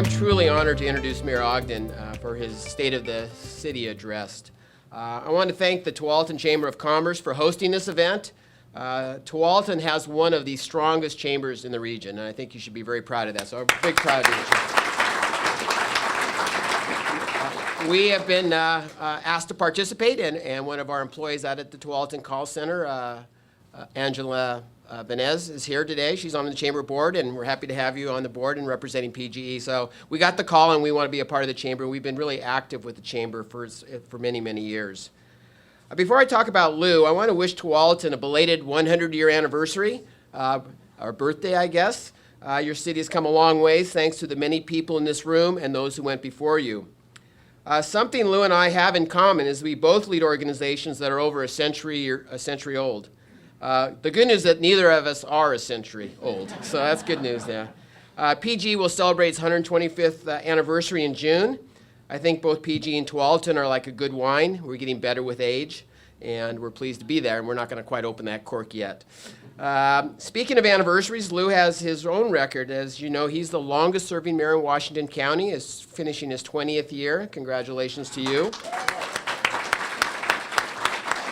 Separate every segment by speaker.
Speaker 1: I'm truly honored to introduce Mayor Ogden for his State of the City address. I want to thank the Tualatin Chamber of Commerce for hosting this event. Tualatin has one of the strongest chambers in the region, and I think you should be very proud of that. So I'm big proud of you. We have been asked to participate, and one of our employees out at the Tualatin Call Center, Angela Benez, is here today. She's on the Chamber Board, and we're happy to have you on the board and representing PGE. So we got the call, and we want to be a part of the Chamber. We've been really active with the Chamber for many, many years. Before I talk about Lou, I want to wish Tualatin a belated 100-year anniversary, our birthday, I guess. Your city has come a long ways thanks to the many people in this room and those who went before you. Something Lou and I have in common is we both lead organizations that are over a century old. The good news is that neither of us are a century old, so that's good news there. PGE will celebrate its 125th anniversary in June. I think both PGE and Tualatin are like a good wine. We're getting better with age, and we're pleased to be there, and we're not going to quite open that cork yet. Speaking of anniversaries, Lou has his own record. As you know, he's the longest-serving mayor in Washington County, is finishing his 20th year. Congratulations to you.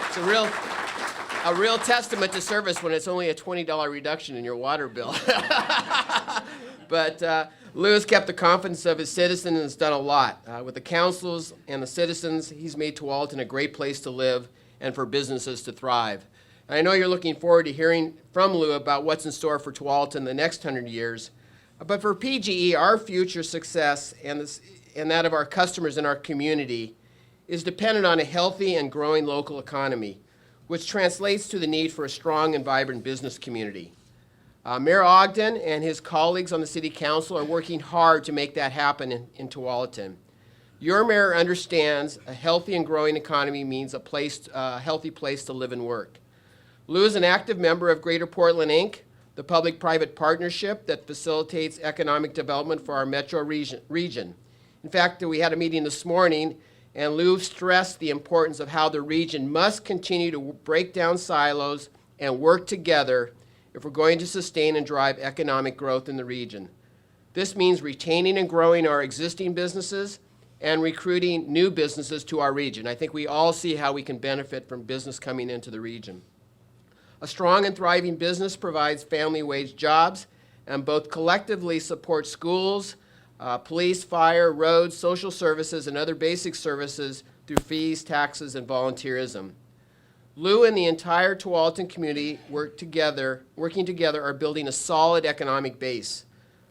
Speaker 1: It's a real testament to service when it's only a $20 reduction in your water bill. But Lou has kept the confidence of his citizens and has done a lot. With the councils and the citizens, he's made Tualatin a great place to live and for businesses to thrive. And I know you're looking forward to hearing from Lou about what's in store for Tualatin the next 100 years. But for PGE, our future success and that of our customers in our community is dependent on a healthy and growing local economy, which translates to the need for a strong and vibrant business community. Mayor Ogden and his colleagues on the City Council are working hard to make that happen in Tualatin. Your mayor understands a healthy and growing economy means a healthy place to live and work. Lou is an active member of Greater Portland, Inc., the public-private partnership that facilitates economic development for our metro region. In fact, we had a meeting this morning, and Lou stressed the importance of how the region must continue to break down silos and work together if we're going to sustain and drive economic growth in the region. This means retaining and growing our existing businesses and recruiting new businesses to our region. I think we all see how we can benefit from business coming into the region. A strong and thriving business provides family wage jobs and both collectively supports schools, police, fire, roads, social services, and other basic services through fees, taxes, and volunteerism. Lou and the entire Tualatin community working together are building a solid economic base.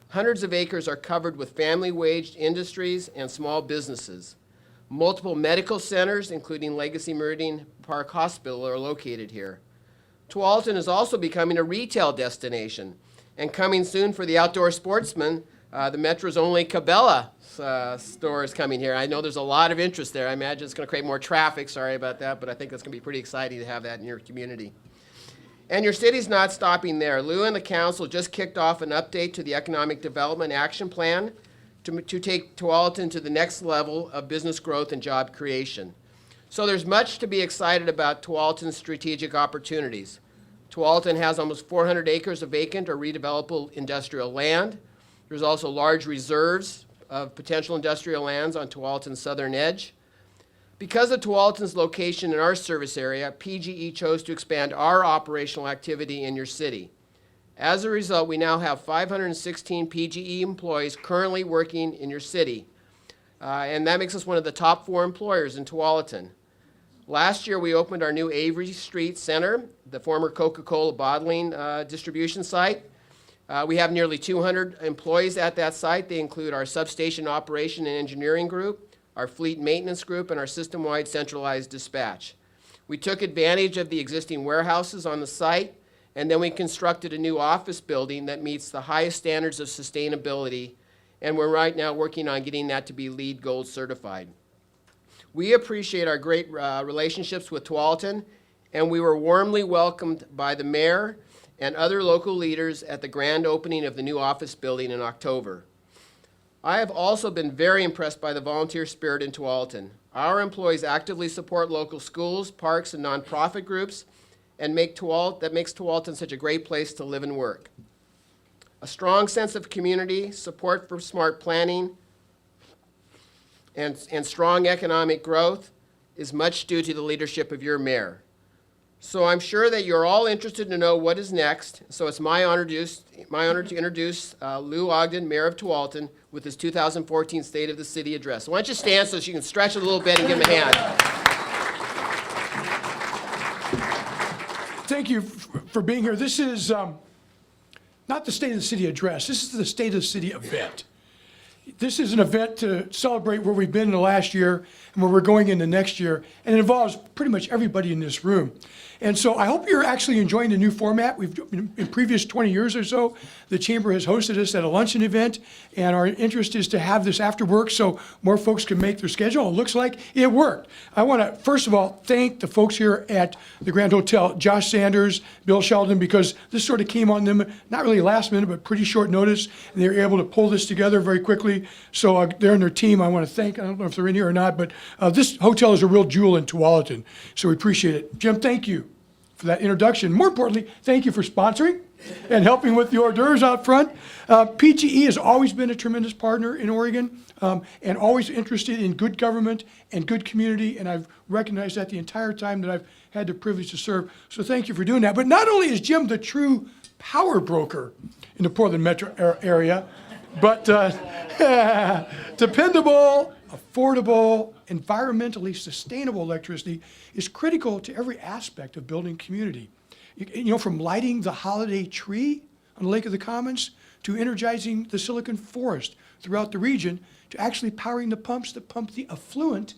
Speaker 1: Hundreds of acres are covered with family-waged industries and small businesses. Multiple medical centers, including Legacy Meridian Park Hospital, are located here. Tualatin is also becoming a retail destination, and coming soon for the outdoor sportsman, the Metro's only Cabela store is coming here. I know there's a lot of interest there. I imagine it's going to create more traffic. Sorry about that, but I think that's going to be pretty exciting to have that in your community. And your city's not stopping there. Lou and the council just kicked off an update to the Economic Development Action Plan to take Tualatin to the next level of business growth and job creation. So there's much to be excited about Tualatin's strategic opportunities. Tualatin has almost 400 acres of vacant or redevelopable industrial land. There's also large reserves of potential industrial lands on Tualatin's southern edge. Because of Tualatin's location in our service area, PGE chose to expand our operational activity in your city. As a result, we now have 516 PGE employees currently working in your city, and that makes us one of the top 4 employers in Tualatin. Last year, we opened our new Avery Street Center, the former Coca-Cola bottling distribution site. We have nearly 200 employees at that site. They include our substation operation and engineering group, our fleet maintenance group, and our system-wide centralized dispatch. We took advantage of the existing warehouses on the site, and then we constructed a new office building that meets the highest standards of sustainability, and we're right now working on getting that to be LEED Gold certified. We appreciate our great relationships with Tualatin, and we were warmly welcomed by the mayor and other local leaders at the grand opening of the new office building in October. I have also been very impressed by the volunteer spirit in Tualatin. Our employees actively support local schools, parks, and nonprofit groups, and that makes Tualatin such a great place to live and work. A strong sense of community, support for smart planning, and strong economic growth is much due to the leadership of your mayor. So I'm sure that you're all interested to know what is next. So it's my honor to introduce Lou Ogden, Mayor of Tualatin, with his 2014 State of the City Address. So why don't you stand so you can stretch a little bit and give him a hand.
Speaker 2: Thank you for being here. This is not the State of the City Address. This is the State of the City event. This is an event to celebrate where we've been in the last year and where we're going into next year, and it involves pretty much everybody in this room. And so I hope you're actually enjoying the new format. In previous 20 years or so, the Chamber has hosted us at a luncheon event, and our interest is to have this after work so more folks can make their schedule. It looks like it worked. I want to, first of all, thank the folks here at the Grand Hotel, Josh Sanders, Bill Sheldon, because this sort of came on them, not really last minute, but pretty short notice, and they were able to pull this together very quickly. So they're and their team, I want to thank. I don't know if they're in here or not, but this hotel is a real jewel in Tualatin, so we appreciate it. Jim, thank you for that introduction. More importantly, thank you for sponsoring and helping with the hors d'oeuvres out front. PGE has always been a tremendous partner in Oregon and always interested in good government and good community, and I've recognized that the entire time that I've had the privilege to serve. So thank you for doing that. But not only is Jim the true power broker in the Portland metro area, but dependable, affordable, environmentally sustainable electricity is critical to every aspect of building community. You know, from lighting the holiday tree on the Lake of the Commons to energizing the Silicon Forest throughout the region to actually powering the pumps that pump the effluent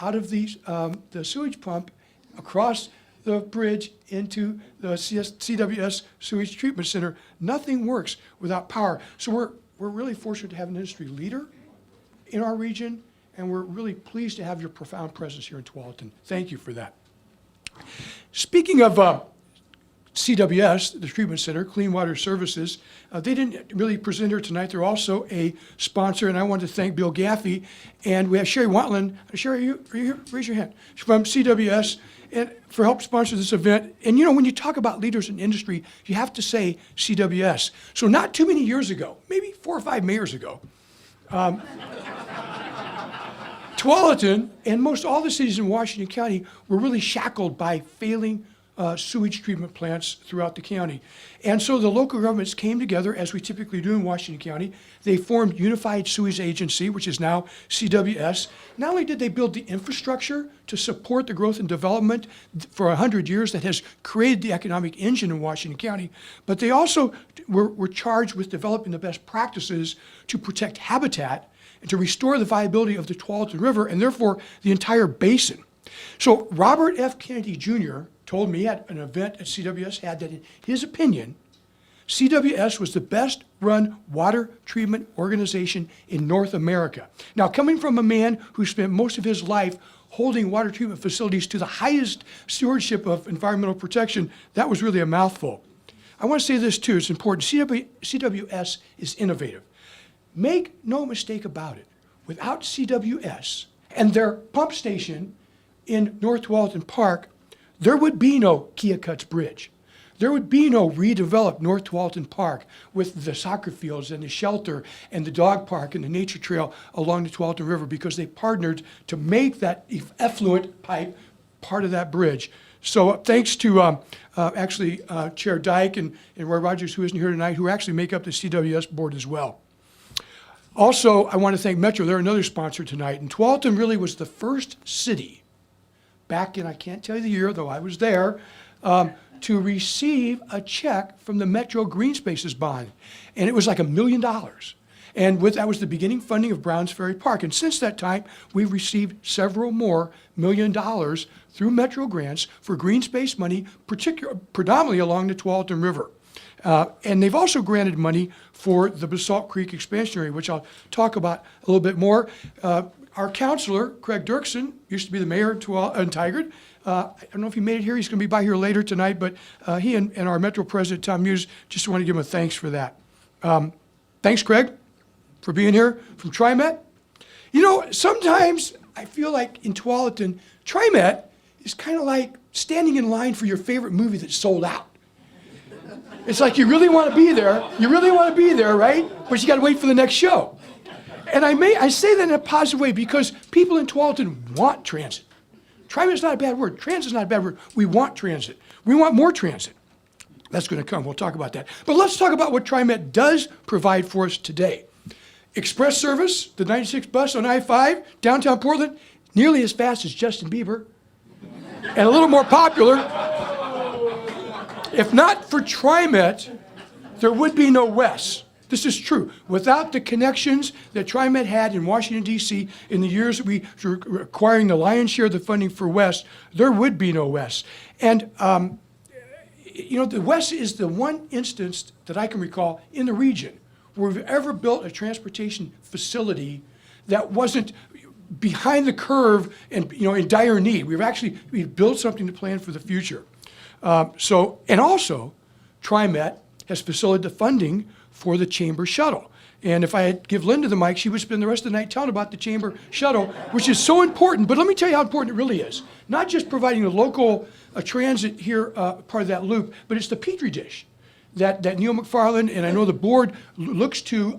Speaker 2: out of the sewage pump across the bridge into the CWS Sewage Treatment Center. Nothing works without power. So we're really fortunate to have an industry leader in our region, and we're really pleased to have your profound presence here in Tualatin. Thank you for that. Speaking of CWS, the treatment center, Clean Water Services, they didn't really present here tonight. They're also a sponsor, and I want to thank Bill Gaffey, and we have Sherry Wantland. Sherry, are you here? Raise your hand. She's from CWS, and for help sponsor this event. And you know, when you talk about leaders in industry, you have to say CWS. So not too many years ago, maybe 4 or 5 mayors ago, Tualatin and most all the cities in Washington County were really shackled by failing sewage treatment plants throughout the county. And so the local governments came together, as we typically do in Washington County. They formed Unified Sewage Agency, which is now CWS. Not only did they build the infrastructure to support the growth and development for 100 years that has created the economic engine in Washington County, but they also were charged with developing the best practices to protect habitat and to restore the viability of the Tualatin River and therefore the entire basin. So Robert F. Kennedy Jr. told me at an event at CWS had that in his opinion, CWS was the best run water treatment organization in North America. Now, coming from a man who spent most of his life holding water treatment facilities to the highest stewardship of environmental protection, that was really a mouthful. I want to say this too, it's important. CWS is innovative. Make no mistake about it, without CWS and their pump station in North Tualatin Park, there would be no Keokuk's Bridge. There would be no redeveloped North Tualatin Park with the soccer fields and the shelter and the dog park and the nature trail along the Tualatin River, because they partnered to make that effluent pipe part of that bridge. So thanks to Chair Dyke and Roy Rogers, who isn't here tonight, who actually make up the CWS board as well. Also, I want to thank Metro. They're another sponsor tonight. And Tualatin really was the first city back in, I can't tell you the year, though I was there, to receive a check from the Metro Green Spaces bond. And it was like $1 million. And that was the beginning funding of Browns Ferry Park. And since that time, we've received several more $1 million through Metro grants for green space money, predominantly along the Tualatin River. And they've also granted money for the Basalt Creek expansion area, which I'll talk about a little bit more. Our councilor, Craig Dirksen, used to be the mayor in Tigard. I don't know if he made it here. He's going to be by here later tonight, but he and our Metro president, Tom Muse, just want to give him a thanks for that. Thanks, Craig, for being here from TriMet. You know, sometimes I feel like in Tualatin, TriMet is kind of like standing in line for your favorite movie that's sold out. It's like you really want to be there. You really want to be there, right? But you got to wait for the next show. And I say that in a positive way because people in Tualatin want transit. TriMet's not a bad word. Transit's not a bad word. We want transit. We want more transit. That's going to come. We'll talk about that. But let's talk about what TriMet does provide for us today. Express service, the 96 bus on I-5, downtown Portland, nearly as fast as Justin Bieber, and a little more popular. If not for TriMet, there would be no WES. This is true. Without the connections that TriMet had in Washington, D.C. in the years that we were acquiring the lion's share of the funding for WES, there would be no WES. And, the WES is the one instance that I can recall in the region where we've ever built a transportation facility that wasn't behind the curve and, in dire need. We've built something to plan for the future. And also, TriMet has facilitated the funding for the Chamber Shuttle. And if I had give Linda the mic, she would spend the rest of the night telling about the Chamber Shuttle, which is so important. But let me tell you how important it really is. Not just providing the local transit here, part of that loop, but it's the Petri dish that Neil McFarland, and I know the board looks to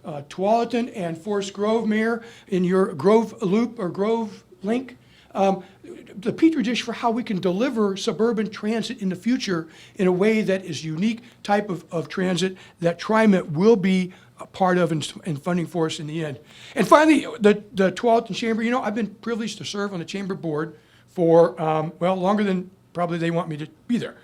Speaker 2: Tualatin and Forest Grove, Mayor, in your Grove Loop or Grove Link. The Petri dish for how we can deliver suburban transit in the future in a way that is unique type of transit that TriMet will be a part of and funding for us in the end. And finally, the Tualatin Chamber, I've been privileged to serve on the Chamber board for, longer than probably they want me to be there.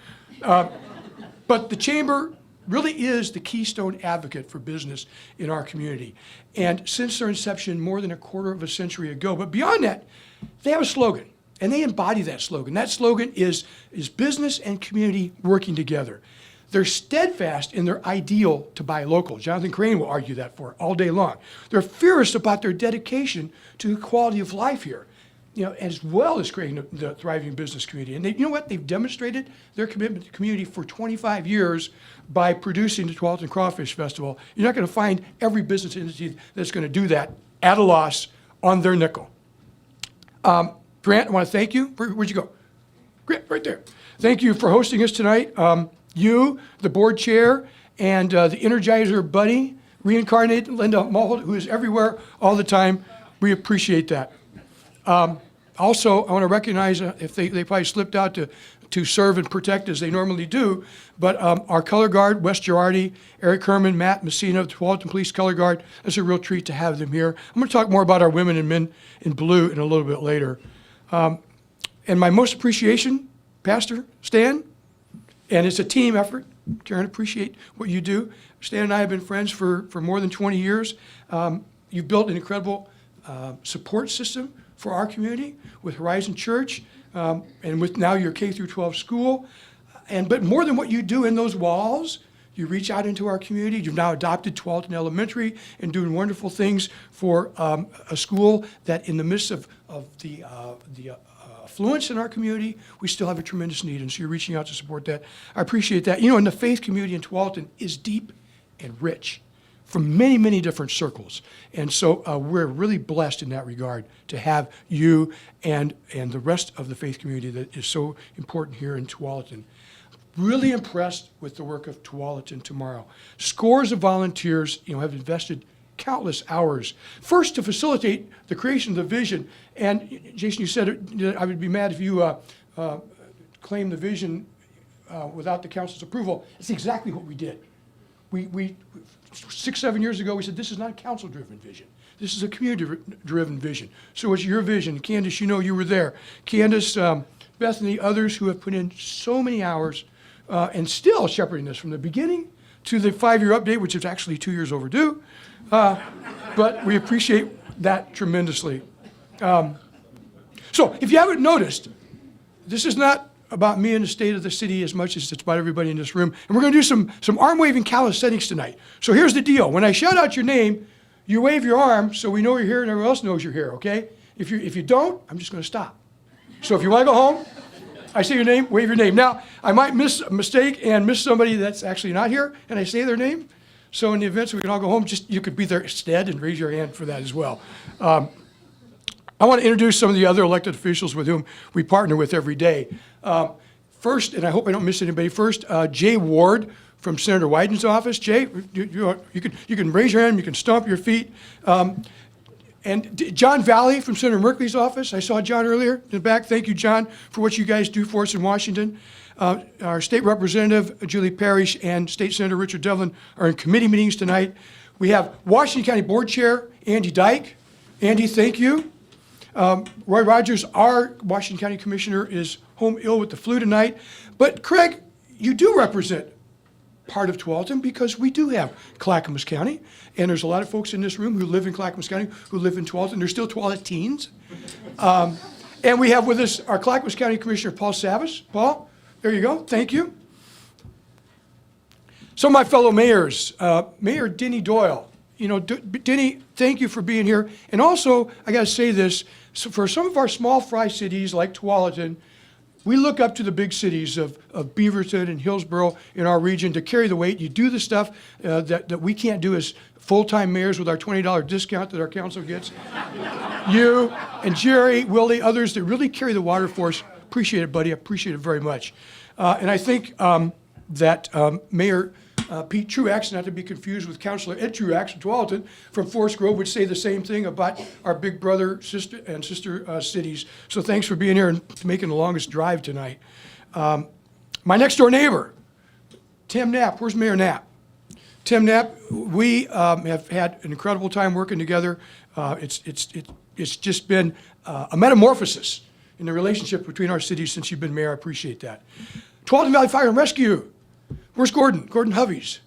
Speaker 2: But the Chamber really is the keystone advocate for business in our community. And since their inception more than a quarter of a century ago, but beyond that, they have a slogan, and they embody that slogan. That slogan is business and community working together. They're steadfast in their ideal to buy local. Jonathan Crane will argue that for all day long. They're fierce about their dedication to the quality of life here, as well as creating the thriving business community. And they've demonstrated their commitment to the community for 25 years by producing the Tualatin Crawfish Festival. You're not going to find every business entity that's going to do that at a loss on their nickel. Grant, I want to thank you. Where'd you go? Grant, right there. Thank you for hosting us tonight. You, the board chair, and the Energizer buddy, reincarnated Linda Mulhold, who is everywhere all the time. We appreciate that. Also, I want to recognize if they probably slipped out to serve and protect as they normally do, but our color guard, Wes Girardi, Eric Herman, Matt Messina, the Tualatin Police Color Guard. It's a real treat to have them here. I'm going to talk more about our women and men in blue in a little bit later. And my most appreciation, Pastor Stan, and it's a team effort. Karen, appreciate what you do. Stan and I have been friends for more than 20 years. You've built an incredible support system for our community with Horizon Church and with now your K through 12 school. But more than what you do in those walls, you reach out into our community. You've now adopted Tualatin Elementary and doing wonderful things for a school that in the midst of the affluence in our community, we still have a tremendous need. And so you're reaching out to support that. I appreciate that. And the faith community in Tualatin is deep and rich from many, many different circles. And so we're really blessed in that regard to have you and the rest of the faith community that is so important here in Tualatin. Really impressed with the work of Tualatin Tomorrow. Scores of volunteers, have invested countless hours. First, to facilitate the creation of the vision. And Jason, you said I would be mad if you claim the vision without the council's approval. It's exactly what we did. We 6-7 years ago, we said this is not a council-driven vision. This is a community-driven vision. So it's your vision. Candace, you were there. Candace, Bethany, others who have put in so many hours and still shepherding this from the beginning to the 5-year update, which is actually 2 years overdue. But we appreciate that tremendously. So if you haven't noticed, this is not about me and the state of the city as much as it's about everybody in this room. And we're going to do some arm-waving calisthenics tonight. So here's the deal. When I shout out your name, you wave your arm so we know you're here and everyone else knows you're here, okay? If you don't, I'm just going to stop. So if you want to go home, I say your name, wave your name. Now, I might miss a mistake and miss somebody that's actually not here, and I say their name. So in the event so we can all go home, you could be there instead and raise your hand for that as well. I want to introduce some of the other elected officials with whom we partner with every day. First, and I hope I don't miss anybody, first, Jay Ward from Senator Wyden's office. Jay, you can raise your hand, you can stomp your feet. And John Valley from Senator Merkley's office. I saw John earlier in the back. Thank you, John, for what you guys do for us in Washington. Our state representative, Julie Parrish, and State Senator Richard Devlin are in committee meetings tonight. We have Washington County Board Chair, Andy Dyke. Andy, thank you. Roy Rogers, our Washington County Commissioner, is home ill with the flu tonight. But Craig, you do represent part of Tualatin because we do have Clackamas County, and there's a lot of folks in this room who live in Clackamas County who live in Tualatin. They're still Tualatines. And we have with us our Clackamas County Commissioner, Paul Savas. Paul, there you go. Thank you. So my fellow mayors, Mayor Denny Doyle. You know, Denny, thank you for being here. And also, I got to say this, so for some of our small fry cities like Tualatin, we look up to the big cities of Beaverton and Hillsborough in our region to carry the weight. You do the stuff that we can't do as full-time mayors with our $20 discount that our council gets. You and Jerry, Willie, others that really carry the water for us. Appreciate it, buddy. I appreciate it very much. And I think that Mayor Pete Truax, not to be confused with Councilor Ed Truax from Tualatin, from Forest Grove, would say the same thing about our big brother, sister, and sister cities. So thanks for being here and making the longest drive tonight. My next door neighbor, Tim Knapp. Where's Mayor Knapp? Tim Knapp, we have had an incredible time working together. It's just been a metamorphosis in the relationship between our cities since you've been mayor. I appreciate that. Tualatin Valley Fire and Rescue. Where's Gordon? Gordon Hovey's.